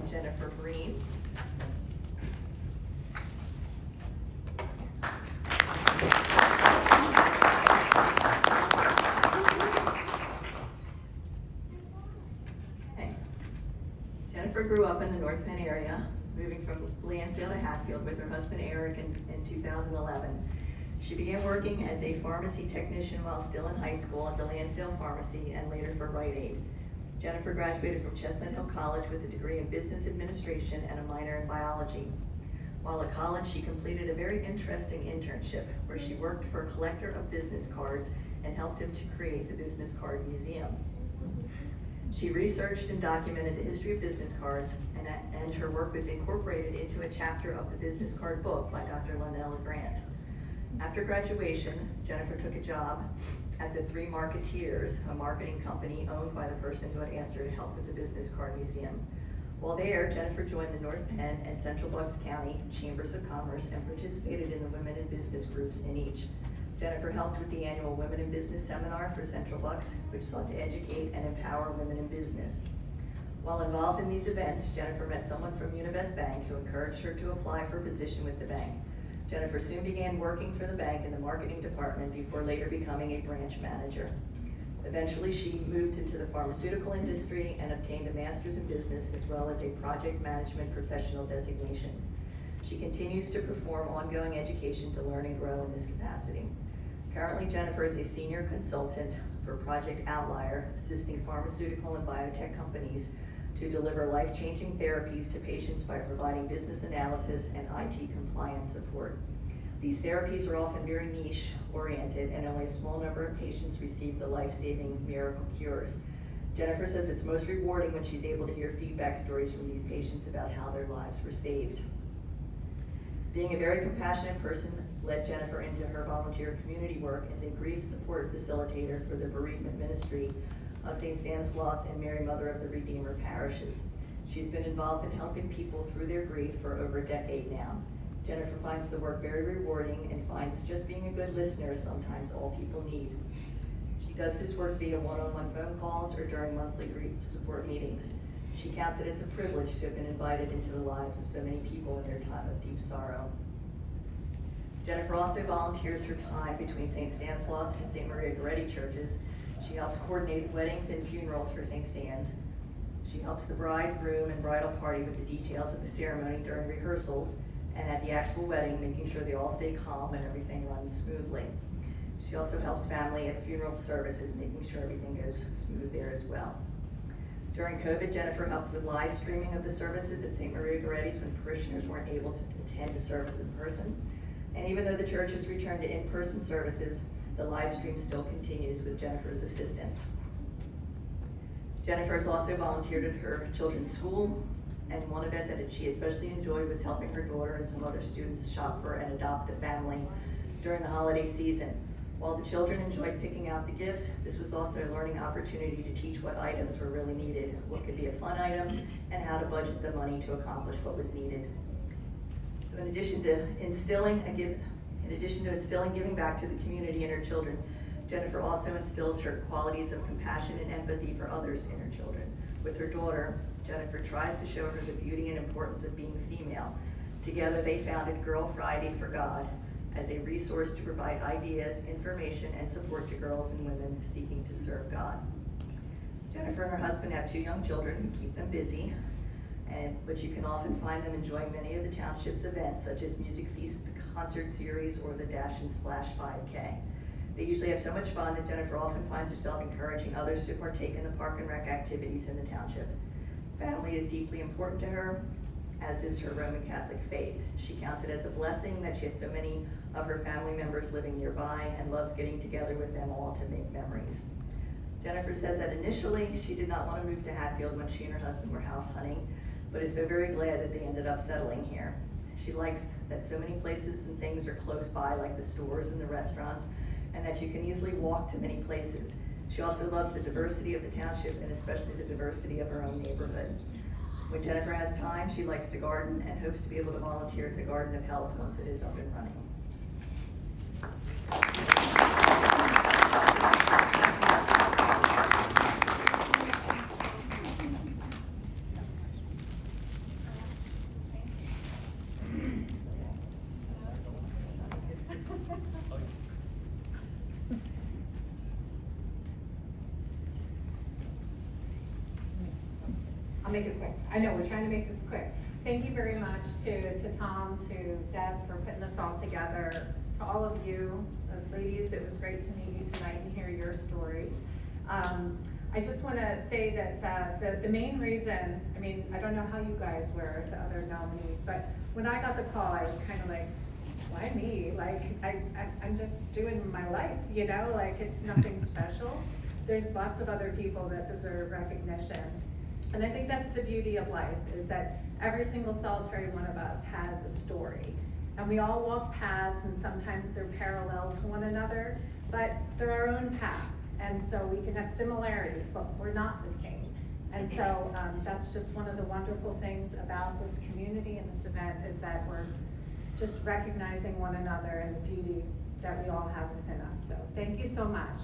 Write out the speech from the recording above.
Jennifer Breen. Okay. Jennifer grew up in the North Penn area, moving from Lansdale to Hatfield with her husband Eric in 2011. She began working as a pharmacy technician while still in high school at the Lansdale Pharmacy and later for Rite Aid. Jennifer graduated from Chestnut Hill College with a degree in business administration and a minor in biology. While at college, she completed a very interesting internship where she worked for a collector of business cards and helped him to create the Business Card Museum. She researched and documented the history of business cards, and her work was incorporated into a chapter of the business card book by Dr. Linnell Grant. After graduation, Jennifer took a job at the Three Marketeers, a marketing company owned by the person who had asked her to help with the Business Card Museum. While there, Jennifer joined the North Penn and Central Bucks County Chambers of Commerce and participated in the women in business groups in each. Jennifer helped with the annual Women in Business Seminar for Central Bucks, which sought to educate and empower women in business. While involved in these events, Jennifer met someone from Univest Bank who encouraged her to apply for a position with the bank. Jennifer soon began working for the bank in the marketing department before later becoming a branch manager. Eventually, she moved into the pharmaceutical industry and obtained a master's in business as well as a project management professional designation. She continues to perform ongoing education to learn and grow in this capacity. Currently, Jennifer is a senior consultant for Project Outlier, assisting pharmaceutical and biotech companies to deliver life-changing therapies to patients by providing business analysis and IT compliance support. These therapies are often very niche-oriented, and only a small number of patients receive the life-saving miracle cures. Jennifer says it's most rewarding when she's able to hear feedback stories from these patients about how their lives were saved. Being a very compassionate person led Jennifer into her volunteer community work as a grief support facilitator for the bereavement ministry of St. Stanislaus and Mary Mother of the Redeemer parishes. She's been involved in helping people through their grief for over a decade now. Jennifer finds the work very rewarding and finds just being a good listener is sometimes all people need. She does this work via one-on-one phone calls or during monthly grief support meetings. She counts it as a privilege to have been invited into the lives of so many people in their time of deep sorrow. Jennifer also volunteers her time between St. Stanislaus and St. Maria Goretti churches. She helps coordinate weddings and funerals for St. Stan's. She helps the bride, groom, and bridal party with the details of the ceremony during rehearsals and at the actual wedding, making sure they all stay calm and everything runs smoothly. She also helps family at funeral services, making sure everything goes smooth there as well. During COVID, Jennifer helped with live streaming of the services at St. Maria Goretti's when parishioners weren't able to attend the service in person. And even though the church has returned to in-person services, the live stream still continues with Jennifer's assistance. Jennifer has also volunteered at her children's school, and one event that she especially enjoyed was helping her daughter and some other students shop for and adopt a family during the holiday season. While the children enjoyed picking out the gifts, this was also a learning opportunity to teach what items were really needed, what could be a fun item, and how to budget the money to accomplish what was needed. So in addition to instilling giving back to the community and her children, Jennifer also instills her qualities of compassion and empathy for others in her children. With her daughter, Jennifer tries to show her the beauty and importance of being female. Together they founded Girl Friday for God as a resource to provide ideas, information, and support to girls and women seeking to serve God. Jennifer and her husband have 2 young children who keep them busy, but you can often find them enjoying many of the township's events, such as Music Feast, the concert series, or the Dash and Splash 5K. They usually have so much fun that Jennifer often finds herself encouraging others to partake in the park and rec activities in the township. Family is deeply important to her, as is her Roman Catholic faith. She counts it as a blessing that she has so many of her family members living nearby and loves getting together with them all to make memories. Jennifer says that initially she did not want to move to Hatfield when she and her husband were house hunting, but is so very glad that they ended up settling here. She likes that so many places and things are close by, like the stores and the restaurants, and that you can easily walk to many places. She also loves the diversity of the township and especially the diversity of her own neighborhood. When Jennifer has time, she likes to garden and hopes to be able to volunteer at the Garden of Health once it is up and running. I'll make it quick. I know, we're trying to make this quick. Thank you very much to Tom, to Deb for putting this all together. To all of you, ladies, it was great to meet you tonight and hear your stories. I just want to say that the main reason, I mean, I don't know how you guys were, the other nominees, but when I got the call, I was kind of like, why me? Like, I'm just doing my life, you know, like it's nothing special. There's lots of other people that deserve recognition. And I think that's the beauty of life, is that every single solitary one of us has a story. And we all walk paths, and sometimes they're parallel to one another, but they're our own path. And so we can have similarities, but we're not the same. And so that's just one of the wonderful things about this community and this event, is that we're just recognizing one another and the beauty that we all have within us. So thank you so much.